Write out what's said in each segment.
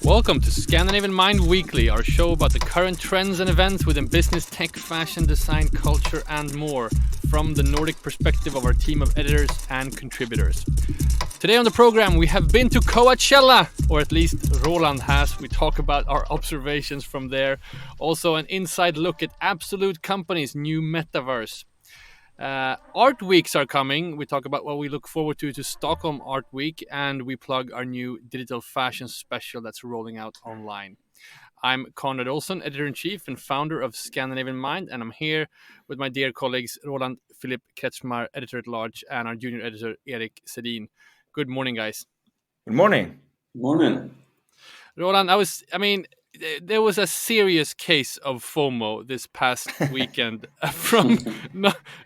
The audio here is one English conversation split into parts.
Welcome to Scandinavian MIND Weekly, our show about the current trends and events within business, tech, fashion, design, culture, and more, from the Nordic perspective of our team of editors and contributors. Today on the program, we have been to Coachella, or at least Roland has. We talk about our observations from there. Also, an inside look at Absolut Company's new Metaverse. Art weeks are coming. We talk about what we look forward to Stockholm Art Week, and we plug our new digital fashion special that's rolling out online. I'm Konrad Olsson, editor-in-chief and founder of Scandinavian Mind, and I'm here with my dear colleagues Roland, Philippe, Kretzschmar, editor-at-large, and our junior editor Erik, Sedin. Good morning, guys. Good morning. Good morning. Roland, there was a serious case of FOMO this past weekend from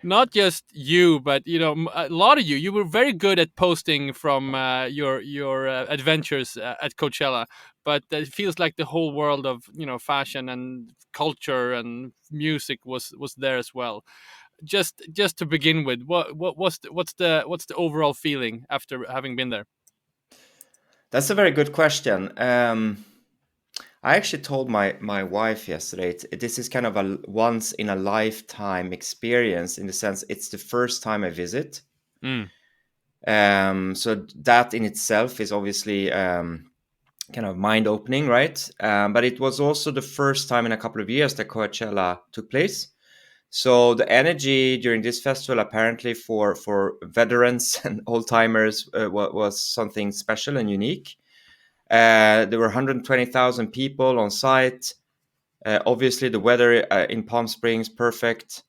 not just you, but a lot of you. You were very good at posting from your adventures at Coachella, but it feels like the whole world of fashion and culture and music was there as well. Just to begin with, what's the overall feeling after having been there? That's a very good question. I actually told my wife yesterday, this is kind of a once in a lifetime experience, in the sense it's the first time I visit. So that in itself is obviously kind of mind opening, right? But it was also the first time in a couple of years that Coachella took place. So the energy during this festival, apparently for veterans and old timers, was something special and unique. There were 120,000 people on site. Obviously, the weather in Palm Springs, perfect.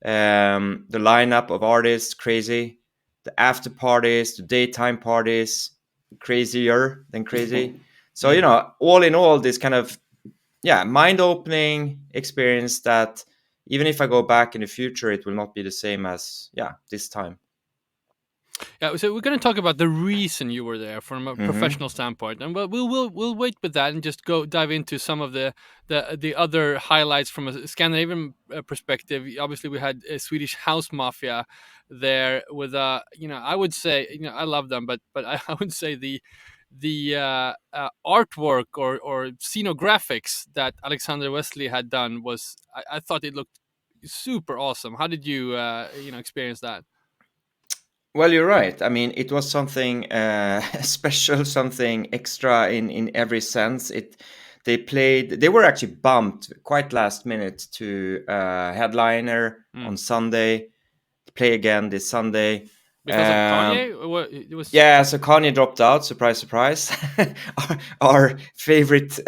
The lineup of artists, crazy. The after parties, the daytime parties, crazier than crazy. So, all in all, this kind of, mind-opening experience that even if I go back in the future, it will not be the same as, this time. Yeah, so we're going to talk about the reason you were there from a professional standpoint, and we'll wait with that and just dive into some of the other highlights from a Scandinavian perspective. Obviously, we had a Swedish house Mafia there with I would say I love them, but I would say the artwork or scenographics that Alexander Wesley had done was I thought it looked super awesome. How did you experience that? Well, you're right. I mean, it was something special, something extra in every sense. They were actually bumped quite last minute to headliner on Sunday, play again this Sunday. Because of Kanye? It was... Yeah, so Kanye dropped out, surprise, surprise. our favorite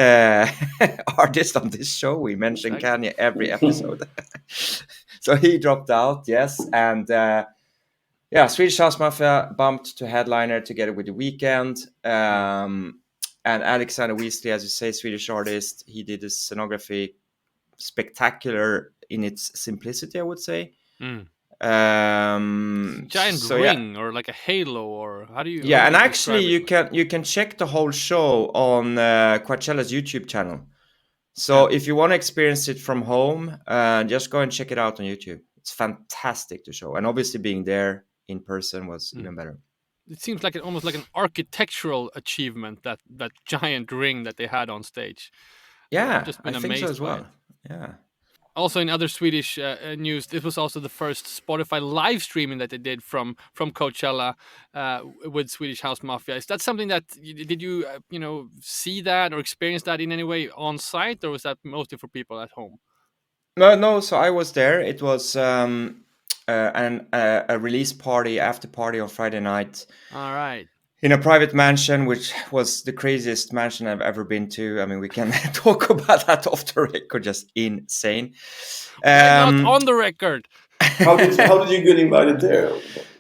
artist on this show, we mention Kanye every episode. So he dropped out, yes, and... Swedish House Mafia bumped to headliner together with The Weeknd. And Alexander Wesley, as you say, Swedish artist, he did a scenography spectacular in its simplicity, I would say. Giant ring or like a halo, or how do you? Yeah, and actually you can check the whole show on Coachella's YouTube channel. So if you want to experience it from home, just go and check it out on YouTube. It's fantastic to show, and obviously being there in person was even better. It seems like almost like an architectural achievement, that giant ring that they had on stage. Yeah, I've just been I amazed think so as well. It. Yeah. Also, in other Swedish news, this was also the first Spotify live streaming that they did from Coachella with Swedish House Mafia. Is that something that did you see that or experience that in any way on site, or was that mostly for people at home? No. So I was there. It was a release party, after party on Friday night. All right. In a private mansion, which was the craziest mansion I've ever been to. I mean, we can talk about that off the record. Just insane. Not on the record. How did you get invited there?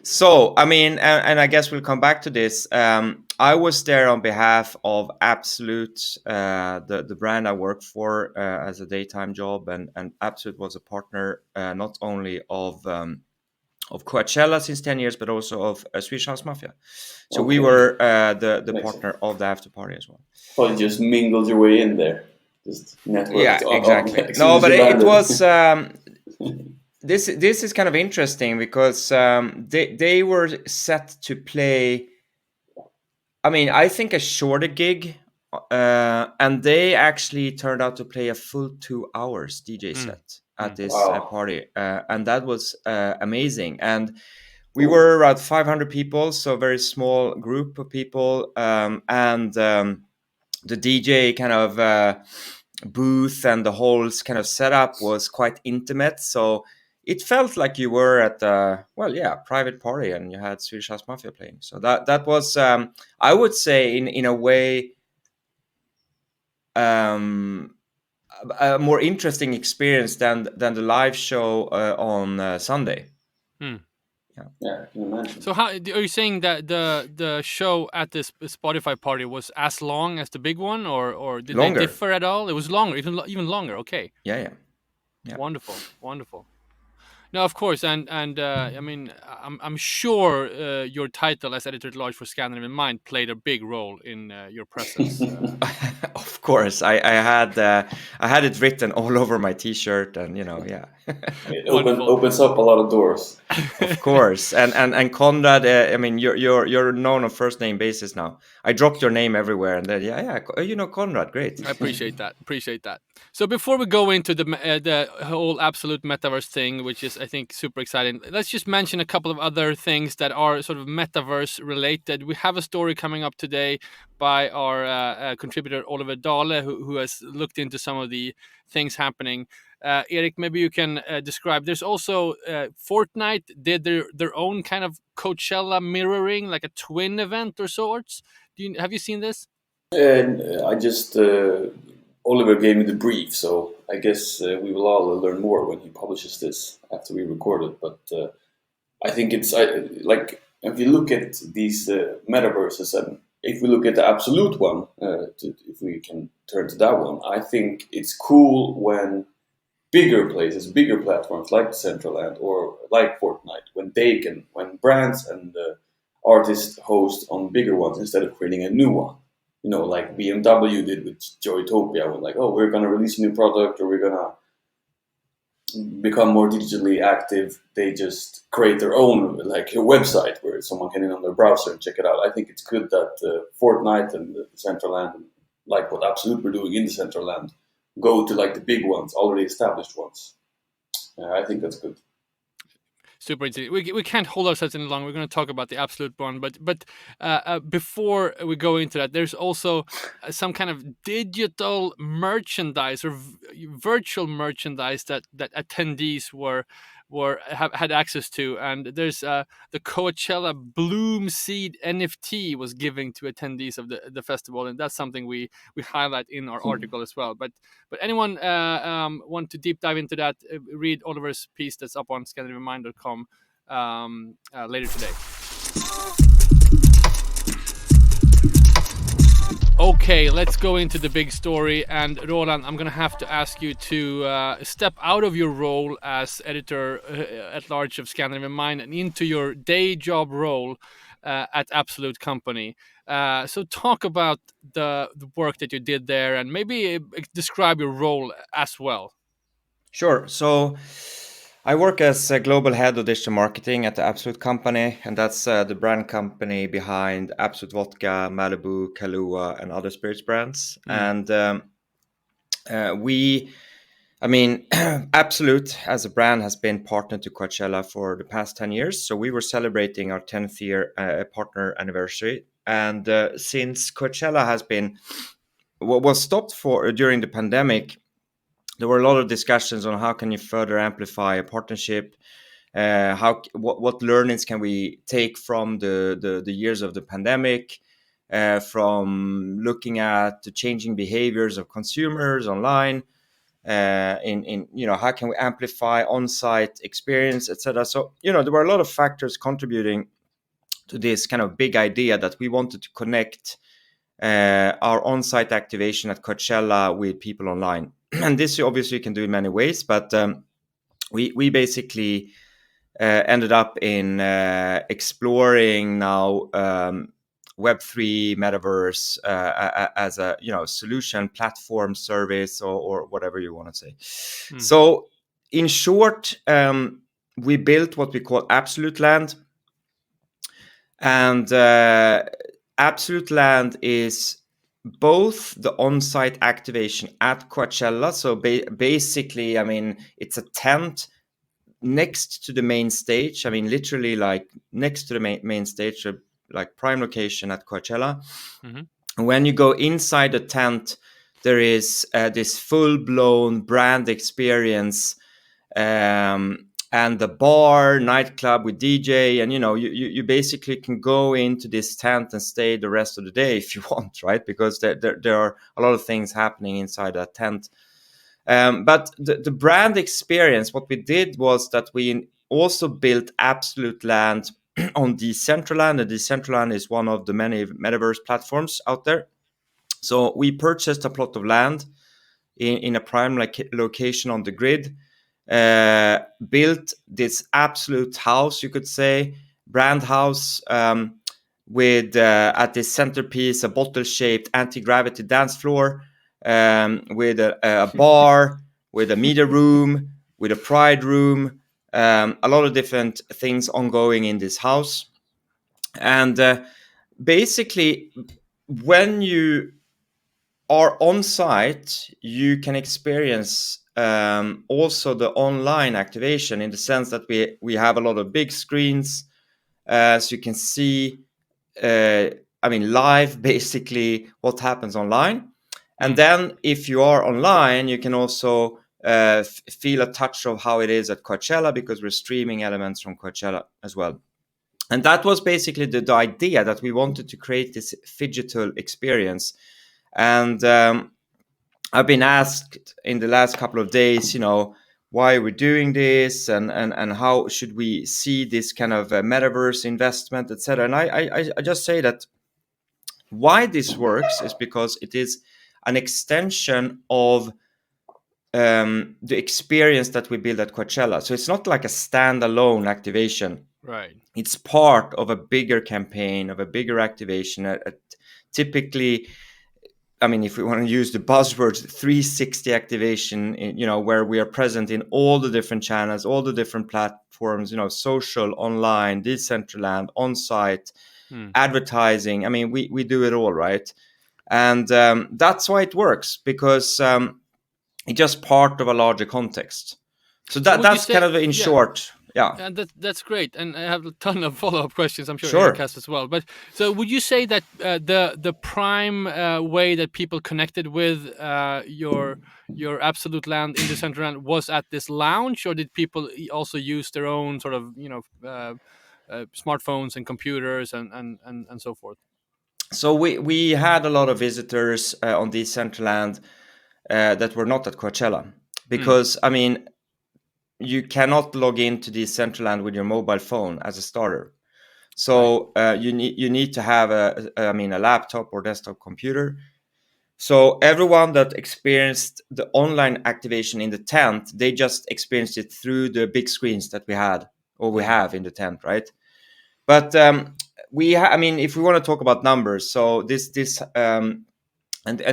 So, I mean, and I guess we'll come back to this. I was there on behalf of Absolut, the brand I work for as a daytime job, and Absolut was a partner not only of Coachella since 10 years, but also of Swedish House Mafia. So we were the partner of the after party as well. Oh, you just mingled your way in there, just networked. Yeah, exactly. No, but it was this is kind of interesting because they were set to play. I mean, I think a shorter gig, and they actually turned out to play a full 2 hours DJ set at this Wow. party, and that was amazing. And we were around 500 people, so a very small group of people, and the DJ kind of booth and the whole kind of setup was quite intimate. So it felt like you were at a private party, and you had Swedish House Mafia playing. So that was I would say in a way a more interesting experience than the live show on Sunday. Yeah, I can imagine. So how are you saying that the show at this Spotify party was as long as the big one, or did Longer. they differ at all? It was longer, even longer. Okay. Yeah. Wonderful. No, of course, and I mean, I'm sure your title as editor-at-large for Scandinavian Mind played a big role in your presence. Of course, I had it written all over my T-shirt, and It Wonderful. opens up a lot of doors. Of course, and Konrad. I mean, you're known on first name basis now. I dropped your name everywhere, and then Konrad, great. I appreciate that. So before we go into the whole Absolut Metaverse thing, which is I think super exciting, let's just mention a couple of other things that are sort of Metaverse related. We have a story coming up today by our contributor Oliver Dahle, who has looked into some of the things happening. Erik, maybe you can describe. There's also Fortnite did their own kind of Coachella mirroring, like a twin event or sorts. Have you seen this? And I just Oliver gave me the brief, so I guess we will all learn more when he publishes this after we record it. But I think it's like if you look at these metaverses, and if we look at the Absolut one, if we can turn to that one, I think it's cool when bigger places, bigger platforms like Decentraland or like Fortnite, when brands and artists host on bigger ones instead of creating a new one. You know, like BMW did with Joytopia, when like, oh, we're gonna release a new product or we're gonna become more digitally active. They just create their own like a website where someone can in on their browser and check it out. I think it's good that Fortnite and Decentraland, like what Absolut were doing in Decentraland, go to like the big ones, already established ones. I think that's good. Super interesting. We can't hold ourselves any longer. We're going to talk about the Absolut one, but before we go into that, there's also some kind of digital merchandise or virtual merchandise that attendees had access to, and there's the Coachella Bloom Seed NFT was giving to attendees of the festival, and that's something we highlight in our article as well. But anyone want to deep dive into that? Read Oliver's piece that's up on ScandinavianMind.com later today. Okay, let's go into the big story. And Roland, I'm going to have to ask you to step out of your role as editor-at-large of Scandinavian Mind and into your day job role at Absolut Company. So talk about the work that you did there and maybe describe your role as well. Sure. So I work as a global head of digital marketing at the Absolut Company, and that's the brand company behind Absolut Vodka, Malibu, Kahlua, and other spirits brands. And Absolut as a brand has been partnered to Coachella for the past 10 years. So we were celebrating our 10th year partner anniversary. And since Coachella was stopped during the pandemic, there were a lot of discussions on how can you further amplify a partnership. What learnings can we take from the years of the pandemic, from looking at the changing behaviors of consumers online, how can we amplify on-site experience, etc. So there were a lot of factors contributing to this kind of big idea that we wanted to connect our on-site activation at Coachella with people online. And this obviously you can do in many ways, but we basically ended up in exploring now Web3 Metaverse as a solution, platform, service, or whatever you want to say. So in short, we built what we call Absolut Land. And Absolut Land is both the on-site activation at Coachella. So basically, I mean, it's a tent next to the main stage. I mean, literally like next to the main stage, like prime location at Coachella. Mm-hmm. When you go inside the tent, there is this full-blown brand experience, and the bar, nightclub with DJ, and you basically can go into this tent and stay the rest of the day if you want, right? Because there are a lot of things happening inside that tent. But the brand experience, what we did was that we also built Absolut Land on Decentraland. And Decentraland is one of the many metaverse platforms out there. So we purchased a plot of land in a prime location on the grid, built this absolute house, you could say, brand house, with at the centerpiece a bottle-shaped anti-gravity dance floor, with a bar, with a media room, with a pride room, a lot of different things ongoing in this house. And basically, when you are on site, you can experience also the online activation, in the sense that we have a lot of big screens, so you can see live basically what happens online. And then if you are online, you can also feel a touch of how it is at Coachella, because we're streaming elements from Coachella as well. And that was basically the idea, that we wanted to create this phygital experience. And I've been asked in the last couple of days, why we're doing this, and how should we see this kind of metaverse investment, etc. And I just say that why this works is because it is an extension of the experience that we build at Coachella. So it's not like a standalone activation. Right. It's part of a bigger campaign, of a bigger activation. Typically, if we want to use the buzzwords, 360 activation, where we are present in all the different channels, all the different platforms, social, online, Decentraland, on-site, advertising. We do it all, right? And that's why it works, because it's just part of a larger context. So that's kind of in short. Yeah, and that's great. And I have a ton of follow-up questions. I'm sure Sure. Erik has as well. But so, would you say that the prime way that people connected with your Absolut Land in Decentraland was at this lounge, or did people also use their own sort of smartphones and computers and so forth? So we had a lot of visitors on Decentraland that were not at Coachella, because you cannot log into Decentraland with your mobile phone as a starter. So you need to have a laptop or desktop computer. So everyone that experienced the online activation in the tent, they just experienced it through the big screens that we had, or we have in the tent, right? But if we want to talk about numbers, so this and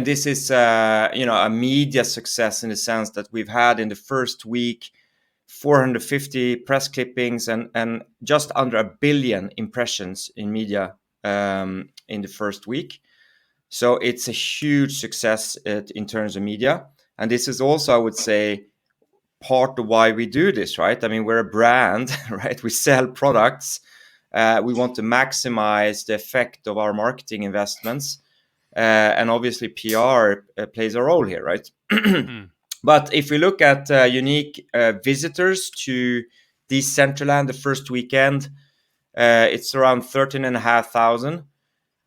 this is a media success, in the sense that we've had in the first week 450 press clippings and just under 1 billion impressions in media in the first week. So it's a huge success in terms of media. And this is also, I would say, part of why we do this, right? We're a brand, right? We sell products. We want to maximize the effect of our marketing investments. And obviously PR plays a role here, right? But if we look at unique visitors to Decentraland the first weekend, it's around 13,500.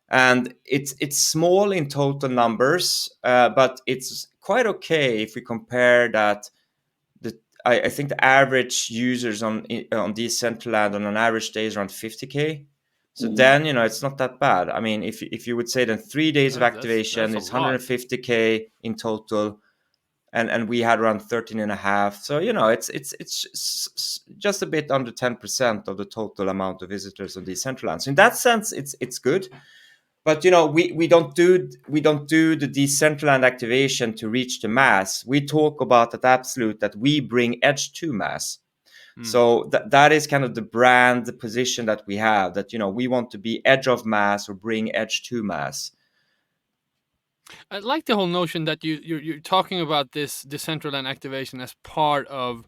And it's small in total numbers, but it's quite okay if we compare that. I think the average users on Decentraland on an average day is around 50K. So then, it's not that bad. If you would say then 3 days of activation, it's 150K in total. And we had around 13.5. So, it's just a bit under 10% of the total amount of visitors on Decentraland. So in that sense, it's good. But we don't do the decentralized activation to reach the mass. We talk about at Absolut that we bring edge to mass. So that is kind of the brand, the position that we have, that we want to be edge of mass or bring edge to mass. I like the whole notion that you're talking about this decentraland activation as part of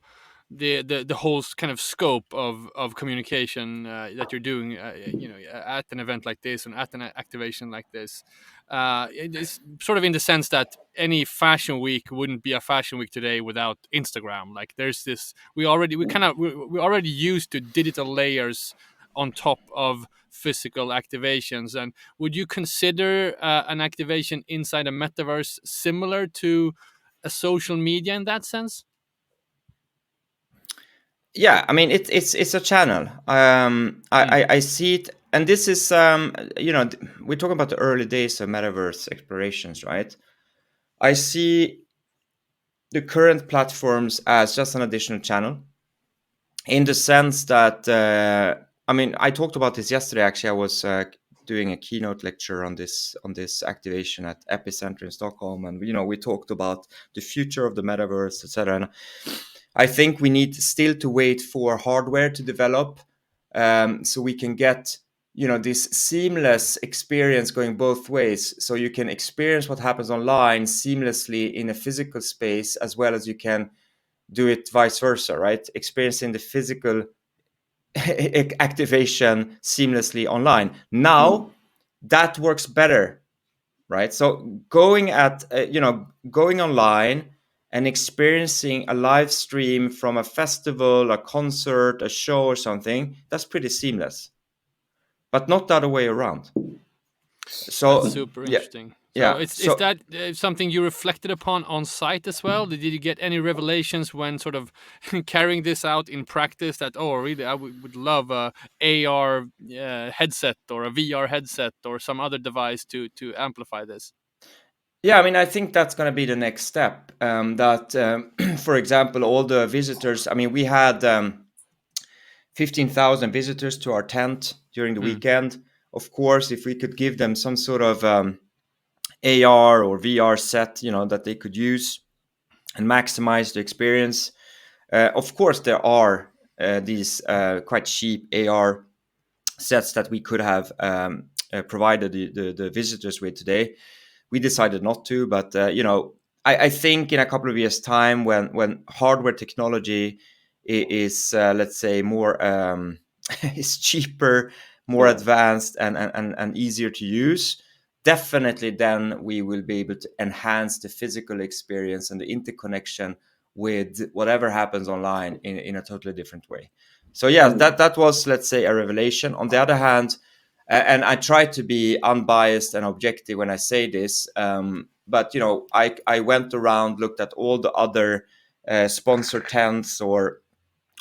the whole kind of scope of communication that you're doing, at an event like this and at an activation like this. It is sort of in the sense that any fashion week wouldn't be a fashion week today without Instagram. Like there's this, we already used to digital layers on top of physical activations. And would you consider an activation inside a metaverse similar to a social media in that sense? Yeah, I mean it's a channel. I see it, and this is we're talking about the early days of metaverse explorations, right? I see the current platforms as just an additional channel, in the sense that I talked about this yesterday. Actually, I was doing a keynote lecture on this activation at Epicenter in Stockholm, and we talked about the future of the metaverse, etc. And I think we need still to wait for hardware to develop, so we can get this seamless experience going both ways. So you can experience what happens online seamlessly in a physical space, as well as you can do it vice versa, right? Experiencing the physical activation seamlessly online. Now that works better, right? So going online and experiencing a live stream from a festival, a concert, a show or something, that's pretty seamless, but not the other way around. So that's super interesting. Yeah. So is that something you reflected upon on site as well? Did you get any revelations when sort of carrying this out in practice that, oh, really, I would love a AR headset or a VR headset or some other device to amplify this? Yeah, I think that's going to be the next step. For example, all the visitors, we had 15,000 visitors to our tent during the weekend. Of course, if we could give them some sort of AR or VR set, that they could use and maximize the experience. Of course, there are these quite cheap AR sets that we could have provided the visitors with today. We decided not to, but I think in a couple of years' time, when hardware technology is let's say more is cheaper, more advanced, and easier to use, definitely then we will be able to enhance the physical experience and the interconnection with whatever happens online in a totally different way. So yeah, that was, let's say, a revelation. On the other hand, and I try to be unbiased and objective when I say this, but I went around, looked at all the other sponsor tents or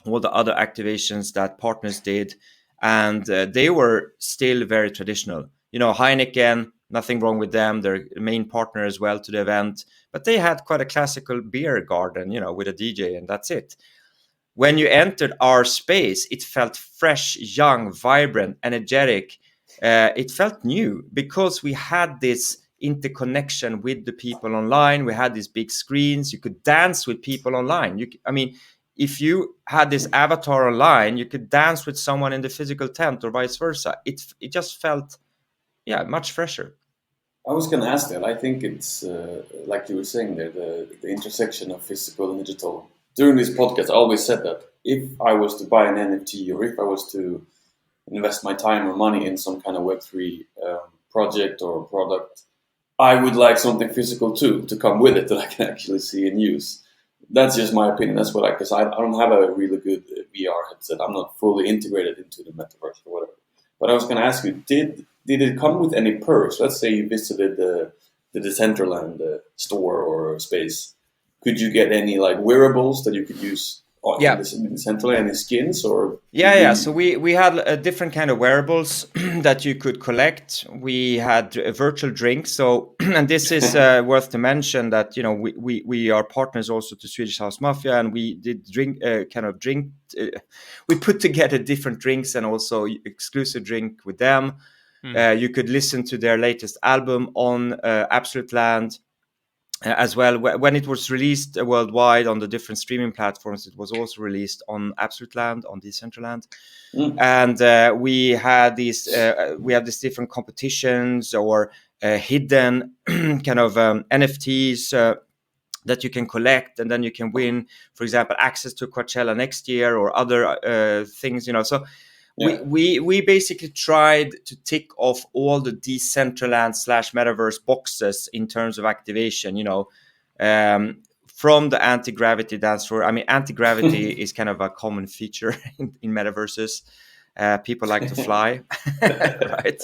all the other activations that partners did, and they were still very traditional. Heineken, nothing wrong with them, they're the main partner as well to the event, but they had quite a classical beer garden, with a DJ, and that's it. When you entered our space, it felt fresh, young, vibrant, energetic. It felt new because we had this interconnection with the people online. We had these big screens. You could dance with people online. If you had this avatar online, you could dance with someone in the physical tent or vice versa. It just felt, much fresher. I was going to ask that. I think it's like you were saying there, the intersection of physical and digital. During this podcast, I always said that if I was to buy an NFT or if I was to invest my time or money in some kind of Web3 project or product, I would like something physical too to come with it that I can actually see and use. That's just my opinion. That's what because I don't have a really good VR headset. I'm not fully integrated into the metaverse or whatever. But I was going to ask you, did it come with any perks? Let's say you visited the Decentraland store or space. Could you get any wearables that you could use in the Decentraland, any skins or? So we had different kind of wearables that you could collect. We had virtual drinks. So and this is worth to mention that we are partners also to Swedish House Mafia, and we did we put together different drinks and also exclusive drink with them. You could listen to their latest album on Absolute Land. As well, when it was released worldwide on the different streaming platforms, it was also released on Absolute Land, on Decentraland. And we have these different competitions or hidden kind of NFTs that you can collect, and then you can win, for example, access to Coachella next year or other things. So we basically tried to tick off all the Decentraland / Metaverse boxes in terms of activation, from the Antigravity dance floor. I mean, Antigravity is kind of a common feature in Metaverses. People like to fly, right?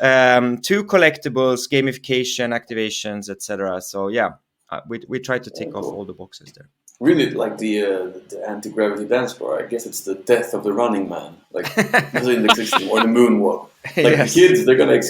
To collectibles, gamification, activations, etc. So yeah, we try to tick off all the boxes there. Really, like the anti-gravity dance bar. I guess it's the death of the running man, like in the system, or the moonwalk. Like the kids, they're gonna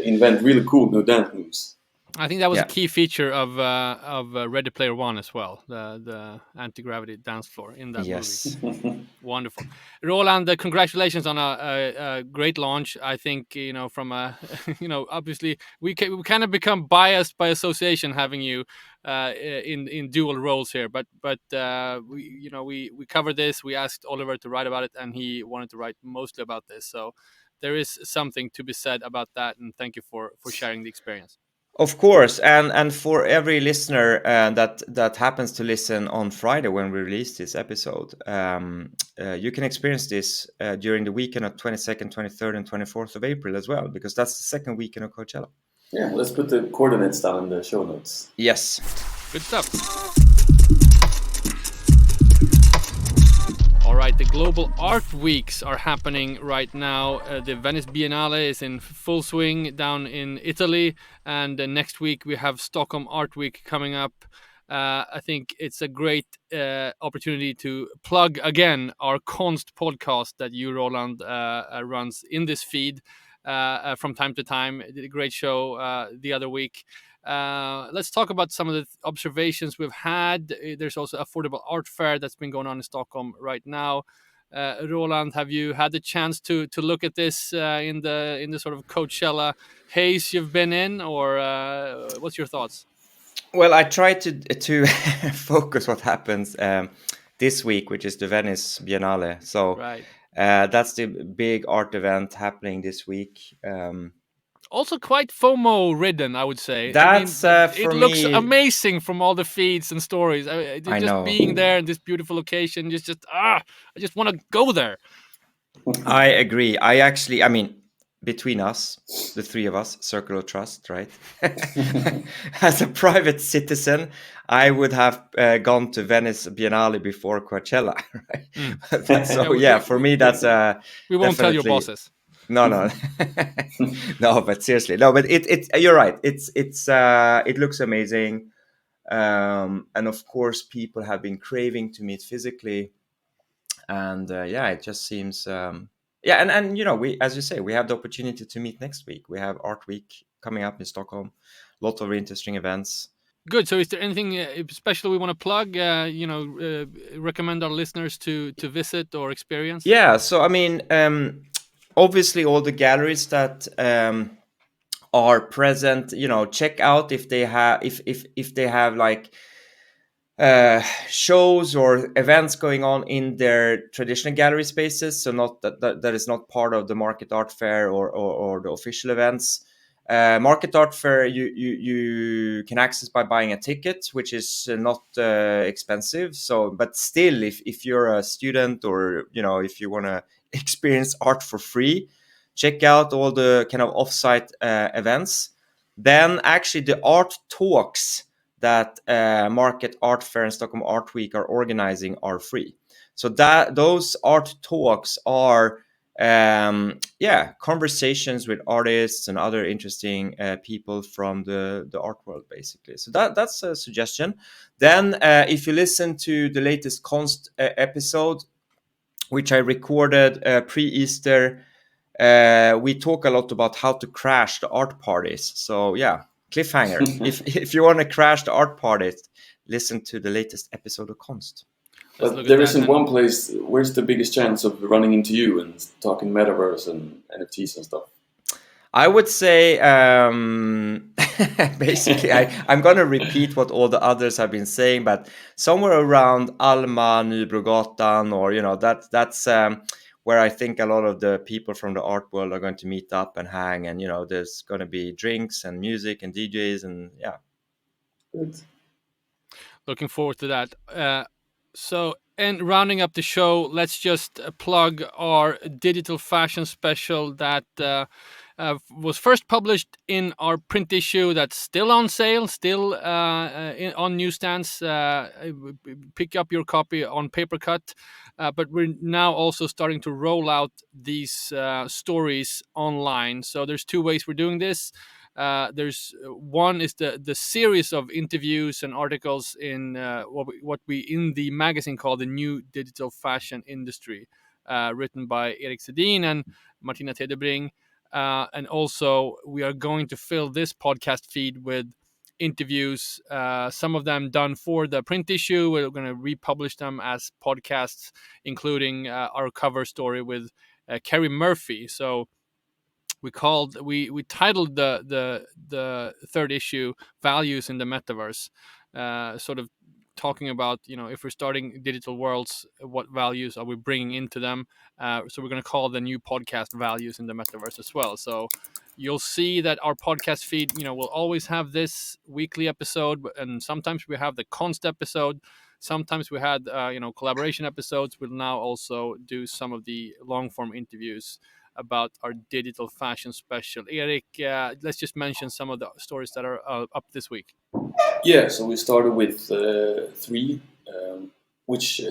invent really cool new dance moves. I think that was a key feature of Ready Player One as well, the anti-gravity dance floor in that movie. Wonderful. Roland, congratulations on a great launch. I think, from obviously we kind of become biased by association having you in dual roles here, but we covered this. We asked Oliver to write about it, and he wanted to write mostly about this. So there is something to be said about that, and thank you for sharing the experience. Of course, and for every listener that happens to listen on Friday when we release this episode, you can experience this during the weekend of 22nd, 23rd, and 24th of April as well, because that's the second weekend of Coachella. Yeah, let's put the coordinates down in the show notes. Yes. Good stuff. All right, the global art weeks are happening right now. The Venice Biennale is in full swing down in Italy, and next week we have Stockholm Art Week coming up. I think it's a great opportunity to plug again our Konst podcast that you, Roland, runs in this feed from time to time. Did a great show the other week. Let's talk about some of the observations we've had. There's also affordable art fair that's been going on in Stockholm right now. Roland, have you had the chance to look at this in the sort of Coachella haze you've been in, or what's your thoughts? Well, I try to focus what happens this week, which is the Venice Biennale. So that's the big art event happening this week. Also quite FOMO ridden, I would say. That's it looks amazing from all the feeds and stories. Just being there in this beautiful location, I just want to go there. I agree. I mean, between us, the three of us, circle of trust, right? As a private citizen, I would have gone to Venice Biennale before Coachella, right? So for me, that's we won't tell your bosses. No, no, but seriously, no, but it's you're right. It looks amazing, and of course, people have been craving to meet physically, and it just seems, and we, as you say, we have the opportunity to meet next week. We have Art Week coming up in Stockholm, lots of interesting events. Good. So, is there anything special we want to plug? Recommend our listeners to visit or experience? Yeah. So, I mean. Obviously, all the galleries that are present, check out if they have like shows or events going on in their traditional gallery spaces. So not that is not part of the Market Art Fair or the official events. Market Art Fair you can access by buying a ticket, which is not expensive. So, but still, if you're a student or if you want to experience art for free, check out all the kind of offsite events. Then actually the art talks that Market Art Fair and Stockholm Art Week are organizing are free. So that those art talks are conversations with artists and other interesting people from the art world, basically. So that's a suggestion. Then if you listen to the latest Konst episode, which I recorded pre-Easter, we talk a lot about how to crash the art parties. So cliffhanger. if you want to crash the art parties, listen to the latest episode of Konst. But there isn't one place. Where's the biggest chance of running into you and talking Metaverse and NFTs and stuff? I would say, basically, I'm going to repeat what all the others have been saying, but somewhere around Alma, Nybrogatan, or, that's where I think a lot of the people from the art world are going to meet up and hang. And, there's going to be drinks and music and DJs and yeah. Good. Looking forward to that. And rounding up the show, let's just plug our digital fashion special that was first published in our print issue. That's still on sale, still on newsstands. Pick up your copy on paper cut. But we're now also starting to roll out these stories online. So there's two ways we're doing this. There's one is the series of interviews and articles in what we in the magazine call the new digital fashion industry, written by Erik Sedin and Martina Tedebring. And also we are going to fill this podcast feed with interviews, some of them done for the print issue. We're going to republish them as podcasts, including our cover story with Kerry Murphy. So we titled the third issue "Values in the Metaverse," sort of talking about, if we're starting digital worlds, what values are we bringing into them. So we're going to call the new podcast "Values in the Metaverse" as well. So you'll see that our podcast feed, will always have this weekly episode, and sometimes we have the const episode. Sometimes we had, collaboration episodes. We'll now also do some of the long form interviews about our digital fashion special. Erik, let's just mention some of the stories that are up this week. Yeah, so we started with three,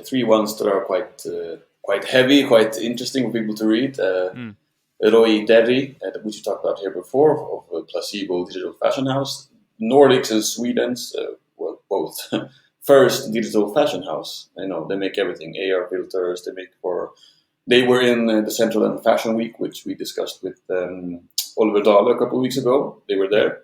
three ones that are quite heavy, quite interesting for people to read. Roy Derry, which we talked about here before, of Placebo Digital Fashion House. Nordics and Sweden's, both. First digital fashion house. They make everything, AR filters, They were in the Central and Fashion Week, which we discussed with Oliver Dahle a couple of weeks ago. They were there,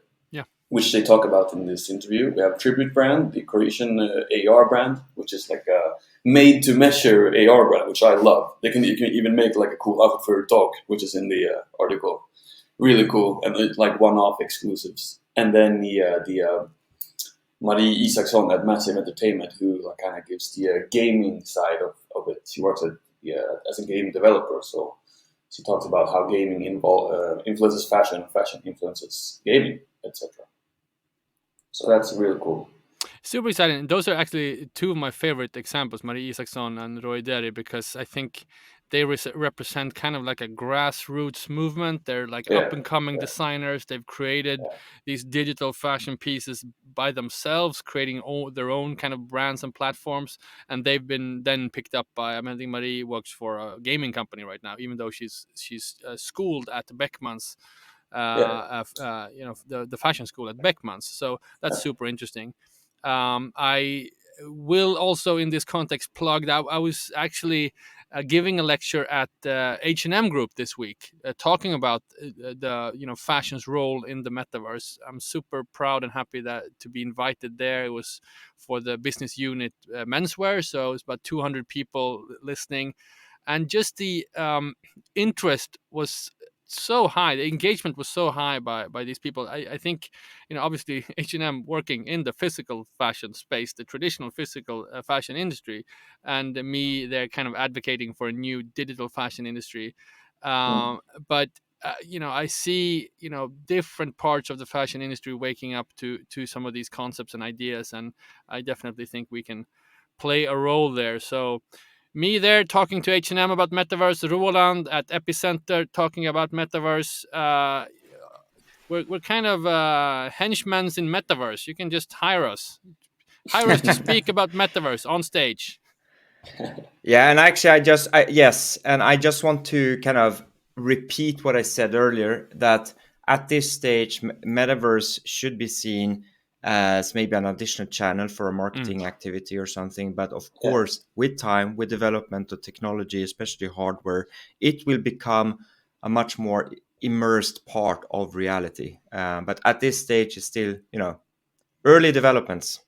which they talk about in this interview. We have Tribute brand, the Croatian AR brand, which is like a made-to-measure AR brand, which I love. You can even make like a cool outfit for a dog, which is in the article. Really cool, and it's like one-off exclusives. And then the Marie Isaksson at Massive Entertainment, who kind of gives the gaming side of it. She works as a game developer, so she talks about how gaming influences fashion, fashion influences gaming, etc. So that's really cool. Super exciting. Those are actually two of my favorite examples, Marie Isaksson and Roy Derry, because I think they represent kind of like a grassroots movement. They're like up-and-coming designers. They've created these digital fashion pieces by themselves, creating their own kind of brands and platforms. And they've been then picked up by, I think Marie works for a gaming company right now, even though she's schooled at Beckman's, the fashion school at Beckman's. So that's super interesting. I will also, in this context, plug that I was actually giving a lecture at H&M Group this week, talking about the fashion's role in the metaverse. I'm super proud and happy to be invited there. It was for the business unit menswear, so it's about 200 people listening, and just the interest was so high, the engagement was so high by these people. I think, obviously H&M working in the physical fashion space, the traditional physical fashion industry, and me, they're kind of advocating for a new digital fashion industry. But I see different parts of the fashion industry waking up to some of these concepts and ideas, and I definitely think we can play a role there. So me there talking to H&M about Metaverse, Roland at Epicenter talking about Metaverse. We're kind of henchmen in Metaverse. You can just hire us to speak about Metaverse on stage. Yeah, and actually, I just want to kind of repeat what I said earlier, that at this stage, Metaverse should be seen as maybe an additional channel for a marketing activity or something. But of course, with time, with development of technology, especially hardware, it will become a much more immersed part of reality. But at this stage, it's still, early developments.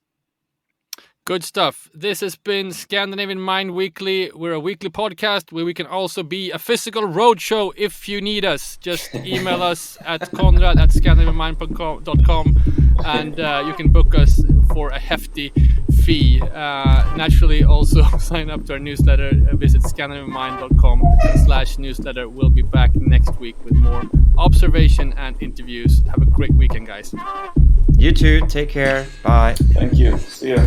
Good stuff. This has been Scandinavian Mind Weekly. We're a weekly podcast where we can also be a physical roadshow if you need us. Just email us at Konrad@scandinavianmind.com and you can book us for a hefty fee. Naturally, also sign up to our newsletter. Visit scandinavianmind.com/newsletter. We'll be back next week with more observation and interviews. Have a great weekend, guys. You too. Take care. Bye. Thank you. See ya.